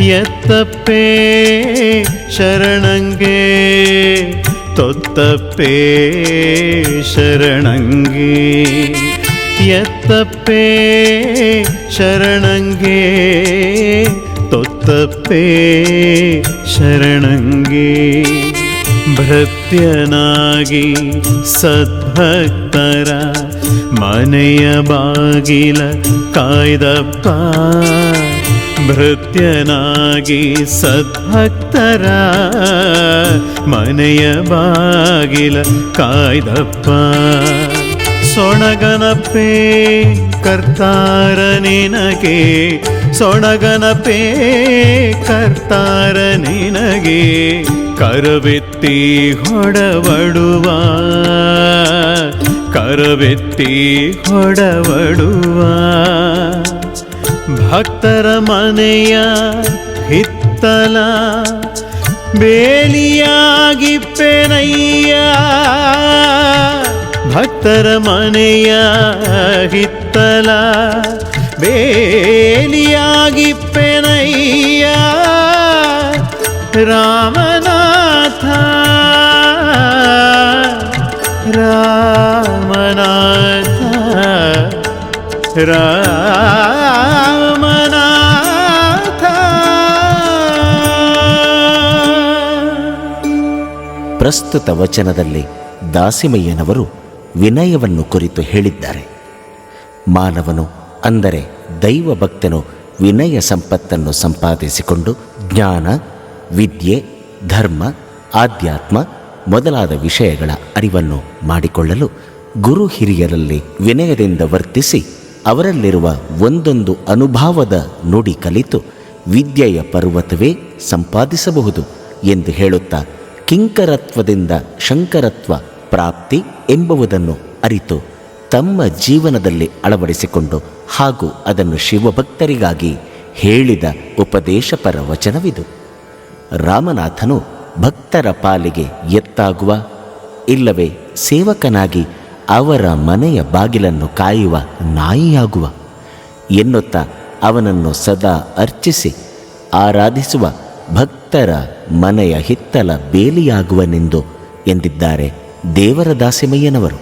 ಎತ್ತಪ್ಪೇ ಶರಣಂಗೆ ತೊತ್ತಪ್ಪೇ ಶರಣಂಗೆ ಎತ್ತಪ್ಪೇ ಶರಣಂಗೆ ತೊತ್ತಪ್ಪೇ ಶರಣಂಗೆ ಭೃತ್ಯನಾಗಿ ಸದ್ಭಕ್ತರ ಮನೆಯ ಬಾಗಿಲ ಕಾಯ್ದಪ್ಪ ಭೃತ್ಯನಾಗಿ ಸದ್ಭಕ್ತರ ಮನೆಯ ಬಾಗಿಲ ಕಾಯ್ದಪ್ಪ ಸೊಣಗನಪೇ ಕರ್ತಾರ ನಿನಗೆ ಸೊಣಗನಪೇ ಕರ್ತಾರ ನಿನಗೆ ಕರವೆತ್ತಿ ಹೊಡವಡುವ ಕರವೆತ್ತಿ ಹೊಡವಡುವ ಭಕ್ತರ ಮನೆಯ ಹಿತ್ತಲ ಬೇಲಿಯಾಗಿಪ್ಪೆನಯ್ಯ ಭಕ್ತರ ಮನೆಯ ಹಿತ್ತಲ ಬೇಲಿಯಾಗಿಪ್ಪೆನಯ್ಯ ರಾಮನಾಥ ರಾಮನಾಥ ರಾಮನಾಥ. ಪ್ರಸ್ತುತ ವಚನದಲ್ಲಿ ದಾಸಿಮಯ್ಯನವರು ವಿನಯವನ್ನು ಕುರಿತು ಹೇಳಿದ್ದಾರೆ. ಮಾನವನು ಅಂದರೆ ದೈವ ಭಕ್ತನು ವಿನಯ ಸಂಪತ್ತನ್ನು ಸಂಪಾದಿಸಿಕೊಂಡು ಜ್ಞಾನ, ವಿದ್ಯೆ, ಧರ್ಮ, ಆಧ್ಯಾತ್ಮ ಮೊದಲಾದ ವಿಷಯಗಳ ಅರಿವನ್ನು ಮಾಡಿಕೊಳ್ಳಲು ಗುರು ಹಿರಿಯರಲ್ಲಿ ವಿನಯದಿಂದ ವರ್ತಿಸಿ ಅವರಲ್ಲಿರುವ ಒಂದೊಂದು ಅನುಭವದ ನುಡಿ ಕಲಿತು ವಿದ್ಯೆಯ ಪರ್ವತವೇ ಸಂಪಾದಿಸಬಹುದು ಎಂದು ಹೇಳುತ್ತಾ ಕಿಂಕರತ್ವದಿಂದ ಶಂಕರತ್ವ ಪ್ರಾಪ್ತಿ ಎಂಬುದನ್ನು ಅರಿತು ತಮ್ಮ ಜೀವನದಲ್ಲಿ ಅಳವಡಿಸಿಕೊಂಡು ಹಾಗೂ ಅದನ್ನು ಶಿವಭಕ್ತರಿಗಾಗಿ ಹೇಳಿದ ಉಪದೇಶಪರ ವಚನವಿದು. ರಾಮನಾಥನು ಭಕ್ತರ ಪಾಲಿಗೆ ಎತ್ತಾಗುವ ಇಲ್ಲವೇ ಸೇವಕನಾಗಿ ಅವರ ಮನೆಯ ಬಾಗಿಲನ್ನು ಕಾಯುವ ನಾಯಿಯಾಗುವ ಎನ್ನುತ್ತಾ ಅವನನ್ನು ಸದಾ ಅರ್ಚಿಸಿ ಆರಾಧಿಸುವ ಭಕ್ತರ ಮನೆಯ ಹಿತ್ತಲ ಬೇಲಿಯಾಗುವನೆಂದು ಎಂದಿದ್ದಾರೆ ದೇವರ ದಾಸಿಮಯ್ಯನವರು.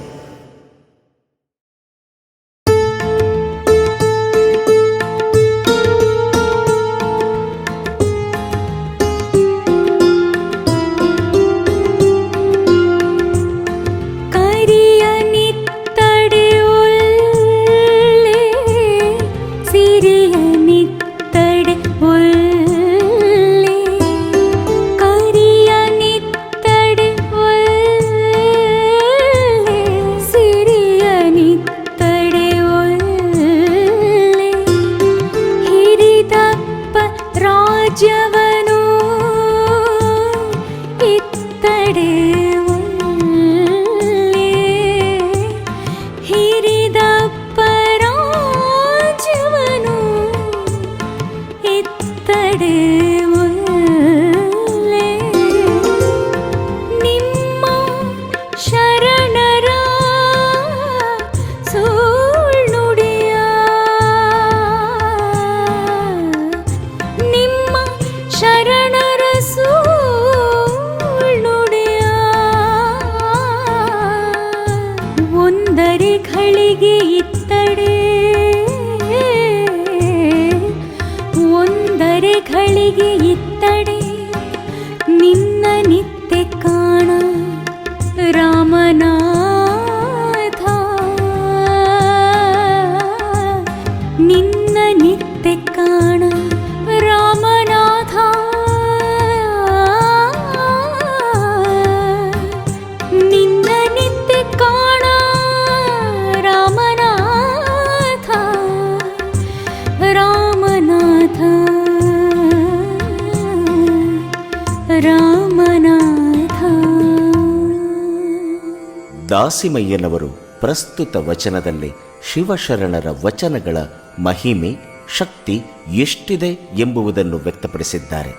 ದಾಸಿಮಯ್ಯನವರು ಪ್ರಸ್ತುತ ವಚನದಲ್ಲಿ ಶಿವಶರಣರ ವಚನಗಳ ಮಹಿಮೆ, ಶಕ್ತಿ ಎಷ್ಟಿದೆ ಎಂಬುದನ್ನು ವ್ಯಕ್ತಪಡಿಸಿದ್ದಾರೆ.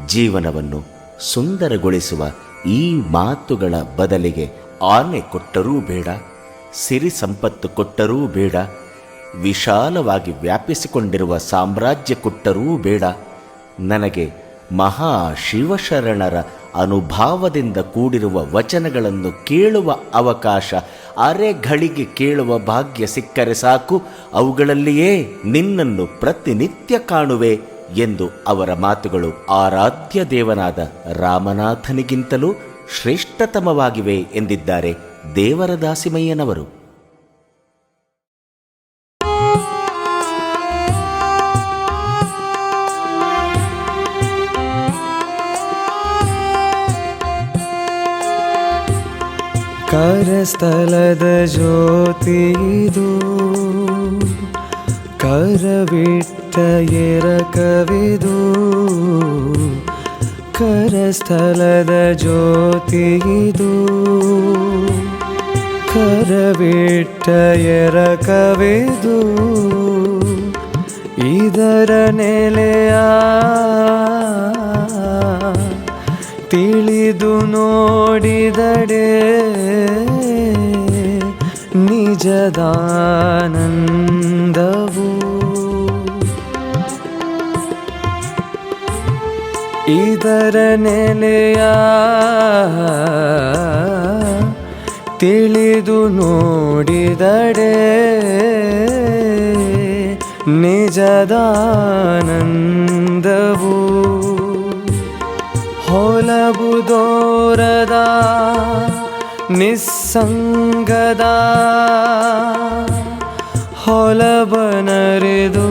ಜೀವನವನ್ನು ಸುಂದರಗೊಳಿಸುವ ಈ ಮಾತುಗಳ ಬದಲಿಗೆ ಆನೆ ಕೊಟ್ಟರೂ ಬೇಡ, ಸಿರಿ ಸಂಪತ್ತು ಕೊಟ್ಟರೂ ಬೇಡ, ವಿಶಾಲವಾಗಿ ವ್ಯಾಪಿಸಿಕೊಂಡಿರುವ ಸಾಮ್ರಾಜ್ಯ ಕೊಟ್ಟರೂ ಬೇಡ, ನನಗೆ ಮಹಾ ಶಿವಶರಣರ ಅನುಭಾವದಿಂದ ಕೂಡಿರುವ ವಚನಗಳನ್ನು ಕೇಳುವ ಅವಕಾಶ ಅರೆಗಳಿಗೆ ಕೇಳುವ ಭಾಗ್ಯ ಸಿಕ್ಕರೆ ಸಾಕು, ಅವುಗಳಲ್ಲಿಯೇ ನಿನ್ನನ್ನು ಪ್ರತಿನಿತ್ಯ ಕಾಣುವೆ ಎಂದು ಅವರ ಮಾತುಗಳು ಆರಾಧ್ಯ ದೇವನಾದ ರಾಮನಾಥನಿಗಿಂತಲೂ ಶ್ರೇಷ್ಠತಮವಾಗಿವೆ ಎಂದಿದ್ದಾರೆ ದೇವರ ದಾಸಿಮಯ್ಯನವರು. ಕರಸ್ಥಲದ ಜ್ಯೋತಿದು ಕರವಿಟ್ಟ ಎರಕವಿದು, ಕರಸ್ಥಲದ ಜ್ಯೋತಿದು ಕರವಿಟ್ಟ ಎರಕವಿದು, ಇದರ ನೆಲೆಯ ತಿಳಿದು ನೋಡಿದಡೆ ನಿಜದಾನಂದವು. ಇದರ ನೆಲೆಯ ತಿಳಿದು ನೋಡಿದಡೆ ನಿಜದಾನಂದವು. ಹೊಲಬುದೋರದ ನಿಸ್ಸಂಗದ ಹೊಲಬನರಿದು,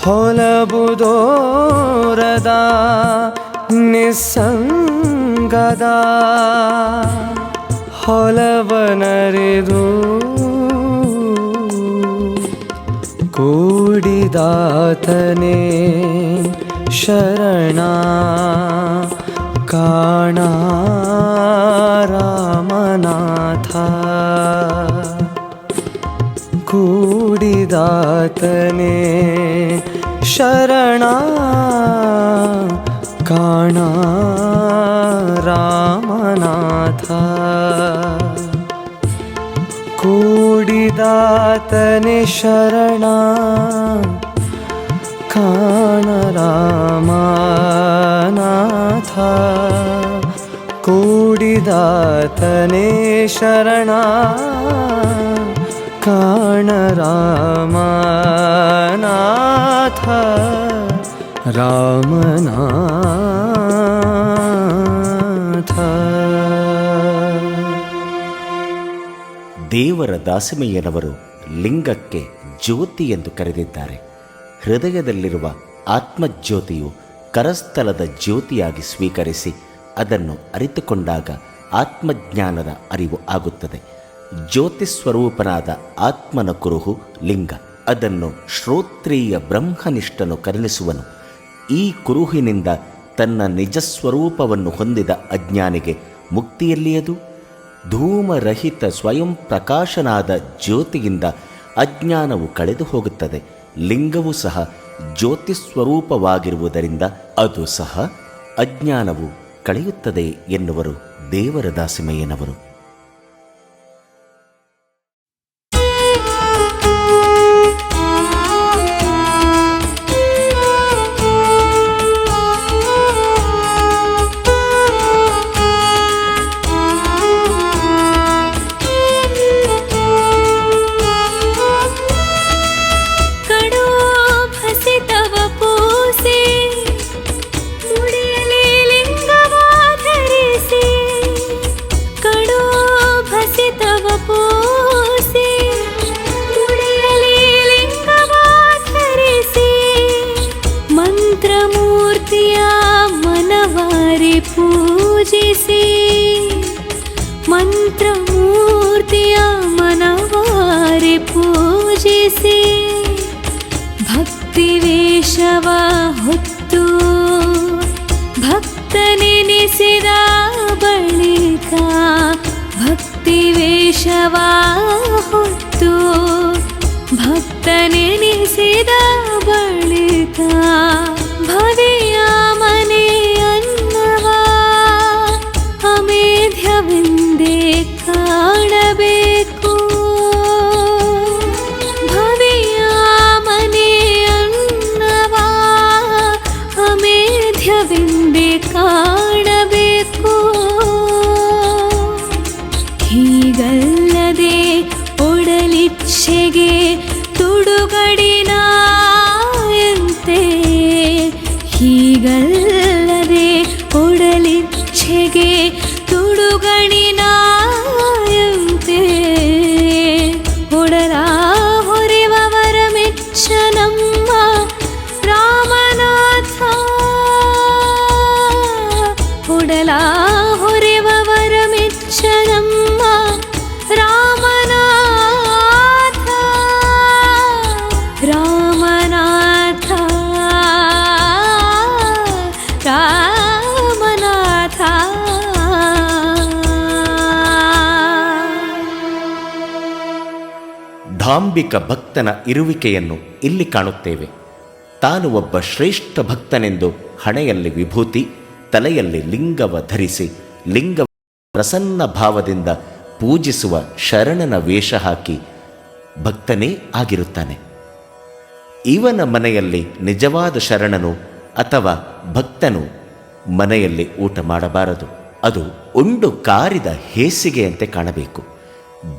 ಹೊಲಬುದೋರದ ನಿಸ್ಸಂಗದ ಹೊಲಬನರಿದು, ಕೂಡಿದಾತನೇ ಶರಣ ಕಾಣ ರಾಮನಾಥ, ಕೂಡಿದಾತನೇ ಶರಣ ಕಾಣ ರಾಮನಾಥ, ಕೂಡಿದಾತನೇ ಶರಣ ಕಾಣ ರಾಮನಾಥ, ಕೂಡಿದಾತನೇ ಶರಣ ಕಾಣ ರಾಮನಾಥ, ರಾಮನಾಥ. ದೇವರ ದಾಸಿಮಯ್ಯನವರು ಲಿಂಗಕ್ಕೆ ಜ್ಯೋತಿ ಎಂದು ಕರೆದಿದ್ದಾರೆ. ಹೃದಯದಲ್ಲಿರುವ ಆತ್ಮಜ್ಯೋತಿಯು ಕರಸ್ಥಲದ ಜ್ಯೋತಿಯಾಗಿ ಸ್ವೀಕರಿಸಿ ಅದನ್ನು ಅರಿತುಕೊಂಡಾಗ ಆತ್ಮಜ್ಞಾನದ ಅರಿವು ಆಗುತ್ತದೆ. ಜ್ಯೋತಿಸ್ವರೂಪನಾದ ಆತ್ಮನ ಕುರುಹು ಲಿಂಗ. ಅದನ್ನು ಶ್ರೋತ್ರೀಯ ಬ್ರಹ್ಮನಿಷ್ಠನು ಕರುಣಿಸುವನು. ಈ ಕುರುಹಿನಿಂದ ತನ್ನ ನಿಜಸ್ವರೂಪವನ್ನು ಹೊಂದಿದ ಅಜ್ಞಾನಿಗೆ ಮುಕ್ತಿಯಲ್ಲಿಯದು. ಧೂಮರಹಿತ ಸ್ವಯಂ ಪ್ರಕಾಶನಾದ ಜ್ಯೋತಿಯಿಂದ ಅಜ್ಞಾನವು ಕಳೆದು ಹೋಗುತ್ತದೆ. ಲಿಂಗವು ಸಹ ಜ್ಯೋತಿಸ್ವರೂಪವಾಗಿರುವುದರಿಂದ ಅದು ಸಹ ಅಜ್ಞಾನವು ಕಳೆಯುತ್ತದೆ ಎನ್ನುವರು ದೇವರ ದಾಸಿಮಯ್ಯನವರು. ಪೂಜಿಸಿ ಮಂತ್ರಮೂರ್ತಿಯ ಮನವಾರೆ ಪೂಜಿಸಿ ಭಕ್ತಿ ವೇಷವ ಹೊತ್ತು ಭಕ್ತನೆನಿಸಿದ ಬಳಿಕ ಭಕ್ತಿ ವೇಷವ ಹೊತ್ತು ಭಕ್ತನೆನಿಸಿದ ಬಳಿಕ ಭವೆಯ ಮನೆ ಅಮೇಧ್ಯವೆಂದೇ ಕಾಣಬೇಕು. ಭವೆಯ ಮನೆ ಒಡಲಿಚ್ಛೆಗೆ ತುಡುಗಡಿನಾಯಂತೆ ಹೀಗಲ್ಲದೆ ಒಡಲಿಚ್ಛೆಗೆ ತುಡುಗಣಿನಾಯಂತೆ ಒಡಲ ಹೊರೆವವರ ಮೆಚ್ಚ ನಮ್ಮ ರಾಮನಾಥ ಒಡಲ ಹೊರೆವವರ ಮೆಚ್ಚ ನಮ್ಮ ರಾಮನಾಥ ರಾಮನಾಥ ರಾಮನಾಥ. ಧಾಂಬಿಕ ಭಕ್ತನ ಇರುವಿಕೆಯನ್ನು ಇಲ್ಲಿ ಕಾಣುತ್ತೇವೆ. ತಾನು ಒಬ್ಬ ಶ್ರೇಷ್ಠ ಭಕ್ತನೆಂದು ಹಣೆಯಲ್ಲಿ ವಿಭೂತಿ, ತಲೆಯಲ್ಲಿ ಲಿಂಗವ ಧರಿಸಿ ಲಿಂಗ ಪ್ರಸನ್ನ ಭಾವದಿಂದ ಪೂಜಿಸುವ ಶರಣನ ವೇಷ ಹಾಕಿ ಭಕ್ತನೇ ಆಗಿರುತ್ತಾನೆ. ಇವನ ಮನೆಯಲ್ಲಿ ನಿಜವಾದ ಶರಣನು ಅಥವಾ ಭಕ್ತನು ಮನೆಯಲ್ಲಿ ಊಟ ಮಾಡಬಾರದು. ಅದು ಉಂಡು ಕಾರಿದ ಹೇಸಿಗೆಯಂತೆ ಕಾಣಬೇಕು.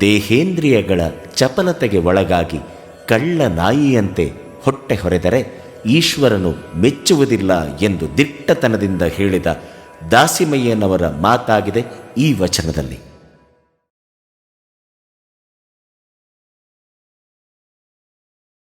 ದೇಹೇಂದ್ರಿಯಗಳ ಚಪಲತೆಗೆ ಒಳಗಾಗಿ ಕಳ್ಳ ನಾಯಿಯಂತೆ ಹೊಟ್ಟೆ ಹೊರೆದರೆ ಈಶ್ವರನು ಮೆಚ್ಚುವುದಿಲ್ಲ ಎಂದು ದಿಟ್ಟತನದಿಂದ ಹೇಳಿದ ದಾಸಿಮಯ್ಯನವರ ಮಾತಾಗಿದೆ ಈ ವಚನದಲ್ಲಿ.